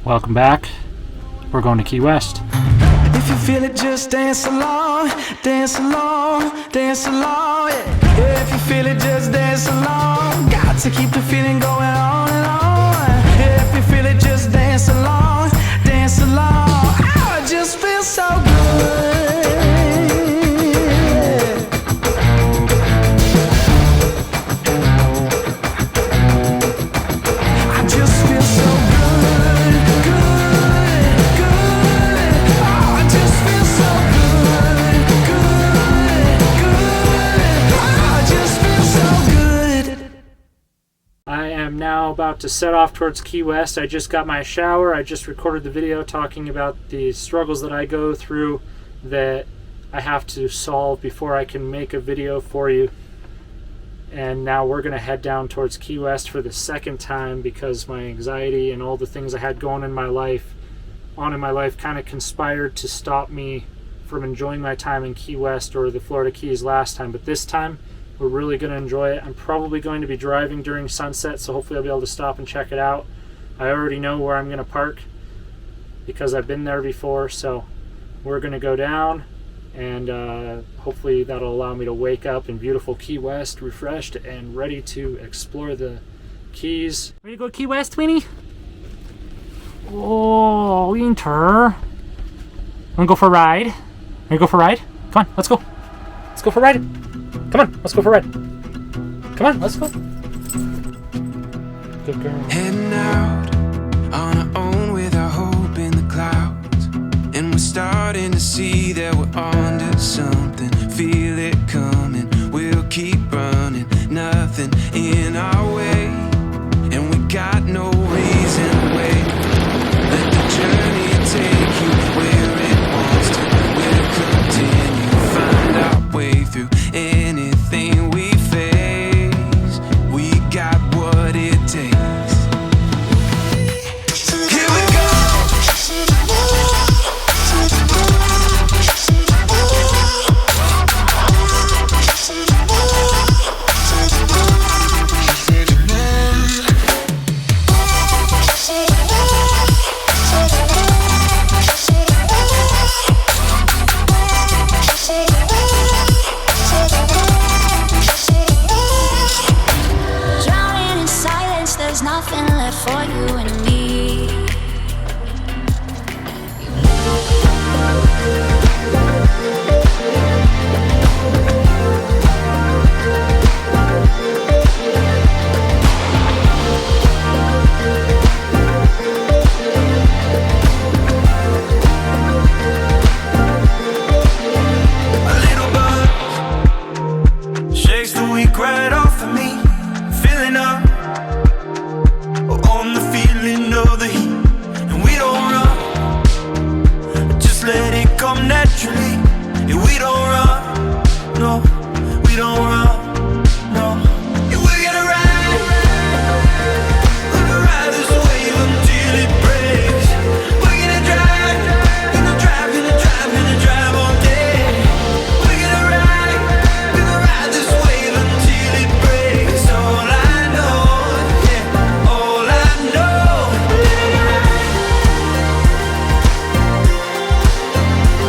Welcome back. We're going to Key West. If you feel it, just dance along, dance along, dance along. Yeah, if you feel it, just dance along. Got to keep the feeling going on and on. Yeah, if you feel it, just dance along, dance along. Oh, it just feels so good. I just feel so good, good, good. Oh, I just feel so good, good, good. Oh, I just feel so good. I am now about to set off towards Key West. I just got my shower. I just recorded the video talking about the struggles that I go through that I have to solve before I can make a video for you. And now we're going to head down towards Key West for the second time because my anxiety and all the things I had going in my life kind of conspired to stop me from enjoying my time in Key West or the Florida Keys last time. But this time we're really going to enjoy it. I'm probably going to be driving during sunset, so hopefully I'll be able to stop and check it out. I already know where I'm going to park because I've been there before, so we're going to go down and hopefully that'll allow me to wake up in beautiful Key West, refreshed and ready to explore the Keys. Ready to go to Key West, Winnie? Oh, Winter. Wanna go for a ride? Ready to go for a ride? Come on, let's go. Let's go for a ride. Come on, let's go for a ride. Come on, let's go. Good girl. Heading out on our own with our hope in the clouds. And we're starting to see that we're onto something. Feel it coming, we'll keep running. Nothing in our way, and we got no reason to wait. Let the journey take you where it wants to. We'll continue, find our way through anything we face. We got what it takes. Here we go. Drowning in silence, there's nothing left for you and me. A little buzz shakes the weak right off of me. Filling up on the feeling of the heat, and we don't run. Just let it come naturally. And we don't run, no, we don't run, no. And we're gonna ride this wave until it breaks. We're gonna drive, gonna drive, gonna drive, gonna drive all day. We're gonna ride this wave until it breaks. All I know, yeah, all I know.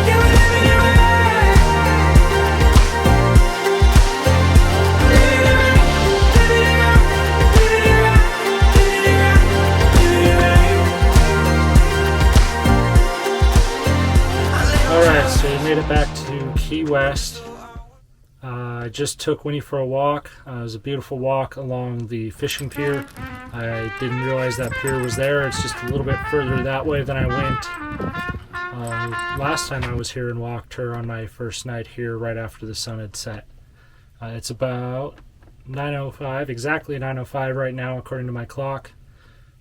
Yeah, we're living it right. Alright, so we made it back to Key West. I just took Winnie for a walk. It was a beautiful walk along the fishing pier. I didn't realize that pier was there. It's just a little bit further that way than I went last time I was here and walked her on my first night here right after the sun had set. It's about 9:05, exactly 9:05 right now according to my clock.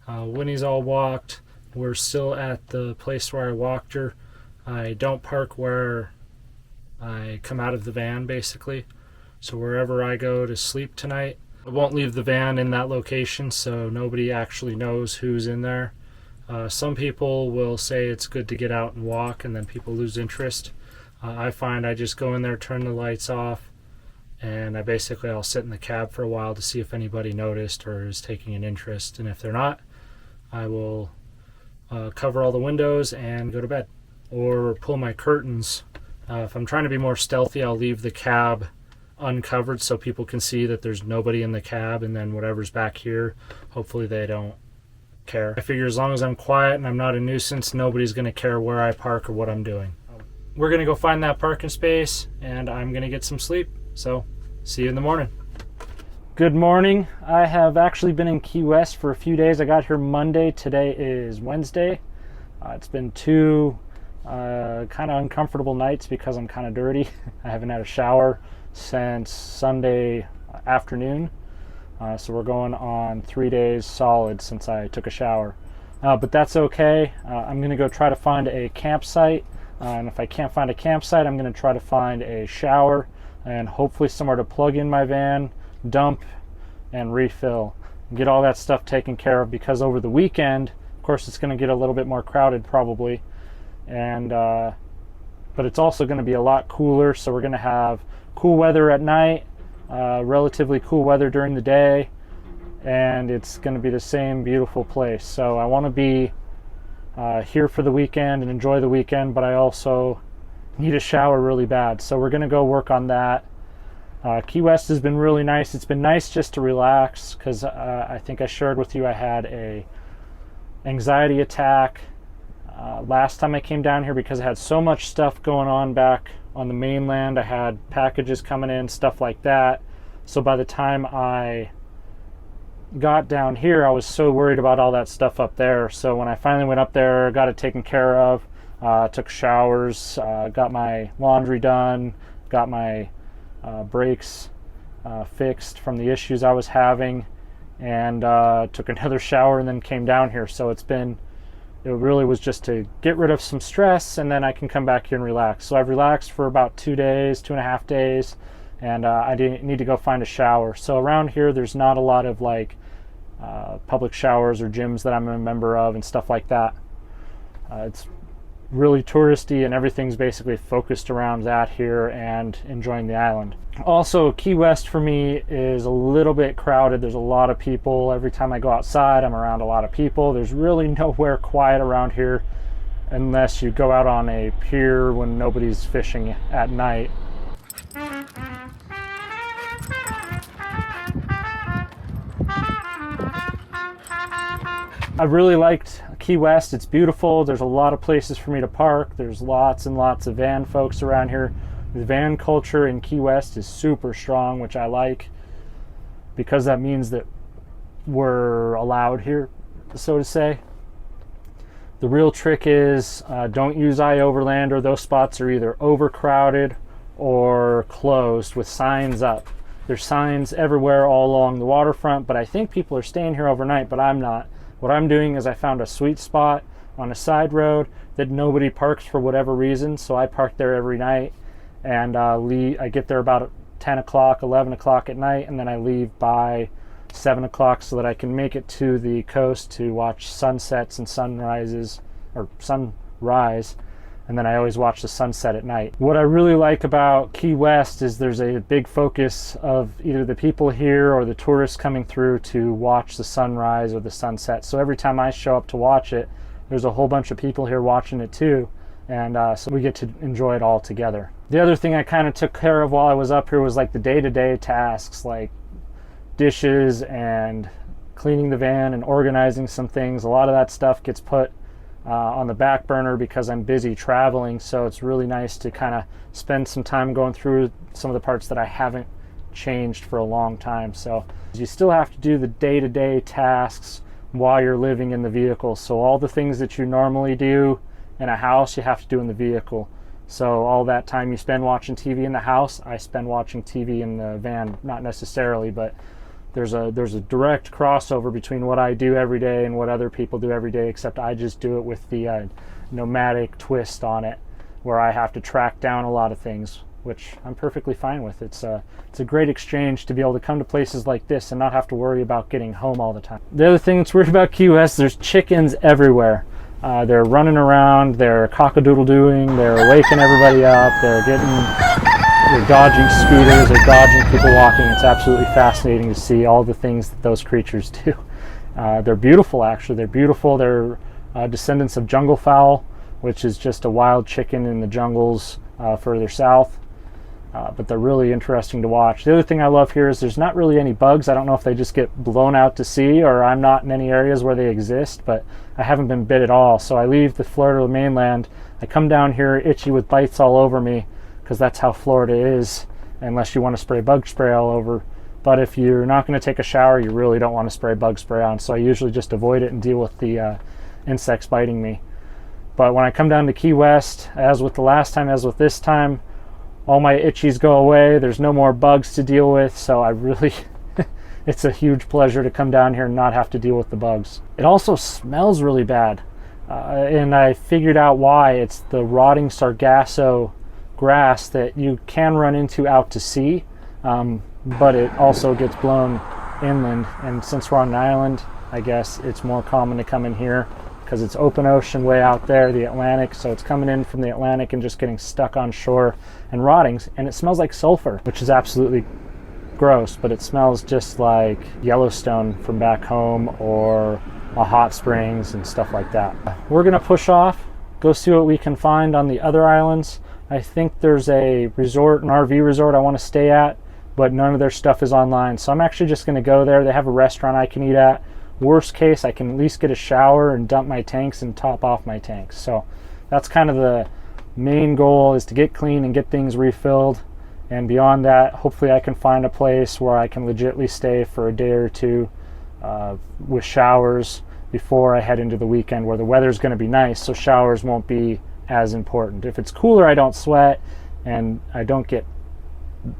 Winnie's all walked. We're still at the place where I walked her. I don't park where I come out of the van, basically. So wherever I go to sleep tonight, I won't leave the van in that location, so nobody actually knows who's in there. Some people will say it's good to get out and walk, and then people lose interest. I find I just go in there, turn the lights off, and I'll sit in the cab for a while to see if anybody noticed or is taking an interest. And if they're not, I will cover all the windows and go to bed, or pull my curtains. If I'm trying to be more stealthy, I'll leave the cab uncovered so people can see that there's nobody in the cab, and then whatever's back here, hopefully they don't care. I figure as long as I'm quiet and I'm not a nuisance, nobody's going to care where I park or what I'm doing. We're going to go find that parking space, and I'm going to get some sleep. So see you in the morning. Good morning. I have actually been in Key West for a few days. I got here Monday. Today is Wednesday. It's been two kind of uncomfortable nights because I'm kind of dirty. I haven't had a shower since Sunday afternoon. So we're going on 3 days solid since I took a shower. But that's okay. I'm going to go try to find a campsite. And if I can't find a campsite, I'm going to try to find a shower and hopefully somewhere to plug in my van, dump, and refill. Get all that stuff taken care of, because over the weekend, of course, it's going to get a little bit more crowded probably. And but it's also going to be a lot cooler, so we're going to have cool weather at night, relatively cool weather during the day, and it's going to be the same beautiful place. So I want to be here for the weekend and enjoy the weekend, but I also need a shower really bad, so we're going to go work on that. Key West has been really nice. It's been nice just to relax, because I think I shared with you I had a anxiety attack last time I came down here because I had so much stuff going on back on the mainland. I had packages coming in, stuff like that. So by the time I got down here, I was so worried about all that stuff up there. So when I finally went up there, got it taken care of, took showers, got my laundry done, got my brakes fixed from the issues I was having, and took another shower and then came down here. So it really was just to get rid of some stress, and then I can come back here and relax. So I've relaxed for about 2 days, 2.5 days, and I need to go find a shower. So around here, there's not a lot of like public showers or gyms that I'm a member of and stuff like that. It's really touristy, and everything's basically focused around that here and enjoying the island. Also, Key West for me is a little bit crowded. There's a lot of people. Every time I go outside, I'm around a lot of people. There's really nowhere quiet around here unless you go out on a pier when nobody's fishing at night. I really liked Key West. It's beautiful. There's a lot of places for me to park. There's lots and lots of van folks around here. The van culture in Key West is super strong, which I like, because that means that we're allowed here, so to say. The real trick is don't use iOverland, or those spots are either overcrowded or closed with signs up. There's signs everywhere all along the waterfront, but I think people are staying here overnight, but I'm not. What I'm doing is I found a sweet spot on a side road that nobody parks for whatever reason, so I park there every night, and I get there about 10 o'clock, 11 o'clock at night, and then I leave by 7 o'clock so that I can make it to the coast to watch sunsets and sunrises, or sunrise, and then I always watch the sunset at night. What I really like about Key West is there's a big focus of either the people here or the tourists coming through to watch the sunrise or the sunset. So every time I show up to watch it, there's a whole bunch of people here watching it too, and so we get to enjoy it all together. The other thing I kind of took care of while I was up here was like the day-to-day tasks, like dishes and cleaning the van and organizing some things. A lot of that stuff gets put on the back burner because I'm busy traveling, so it's really nice to kind of spend some time going through some of the parts that I haven't changed for a long time. So you still have to do the day-to-day tasks while you're living in the vehicle. So all the things that you normally do in a house, you have to do in the vehicle. So all that time you spend watching TV in the house, I spend watching TV in the van. Not necessarily, but there's a direct crossover between what I do every day and what other people do every day, except I just do it with the nomadic twist on it, where I have to track down a lot of things, which I'm perfectly fine with. It's a great exchange to be able to come to places like this and not have to worry about getting home all the time. The other thing that's weird about Key West, there's chickens everywhere. They're running around, they're cock-a-doodle-dooing, they're waking everybody up, they're dodging scooters, they're dodging people walking. It's absolutely fascinating to see all the things that those creatures do. They're beautiful, actually. They're beautiful. They're descendants of jungle fowl, which is just a wild chicken in the jungles further south. But they're really interesting to watch. The other thing I love here is there's not really any bugs. I don't know if they just get blown out to sea or I'm not in any areas where they exist, but I haven't been bit at all. So I leave the Florida mainland, I come down here itchy with bites all over me, because that's how Florida is, unless you want to spray bug spray all over. But if you're not going to take a shower, you really don't want to spray bug spray on. So I usually just avoid it and deal with the insects biting me. But when I come down to Key West, as with the last time, as with this time, all my itchies go away. There's no more bugs to deal with, so I really, it's a huge pleasure to come down here and not have to deal with the bugs. It also smells really bad, and I figured out why. It's the rotting sargasso grass that you can run into out to sea, but it also gets blown inland, and since we're on an island, I guess it's more common to come in here because it's open ocean way out there, the Atlantic, so it's coming in from the Atlantic and just getting stuck on shore and rotting, and it smells like sulfur, which is absolutely gross, but it smells just like Yellowstone from back home or a hot springs and stuff like that. We're gonna push off, go see what we can find on the other islands. I think there's a resort, an RV resort I want to stay at, but none of their stuff is online, so I'm actually just gonna go there. They have a restaurant I can eat at. Worst case, I can at least get a shower and dump my tanks and top off my tanks. So that's kind of the main goal, is to get clean and get things refilled. And beyond that, hopefully I can find a place where I can legitimately stay for a day or two with showers before I head into the weekend, where the weather's going to be nice, so showers won't be as important. If it's cooler, I don't sweat and I don't get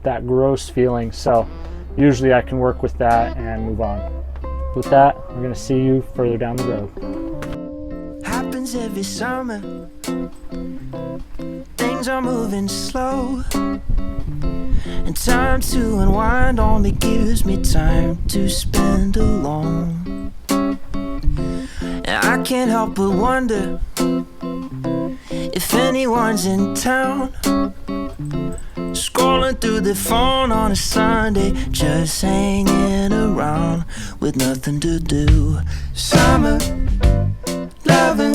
that gross feeling. So usually I can work with that and move on. With that, we're going to see you further down the road. Happens every summer. Things are moving slow, and time to unwind only gives me time to spend alone. And I can't help but wonder if anyone's in town, scrolling through the phone on a Sunday, just hanging around with nothing to do. Summer, loving,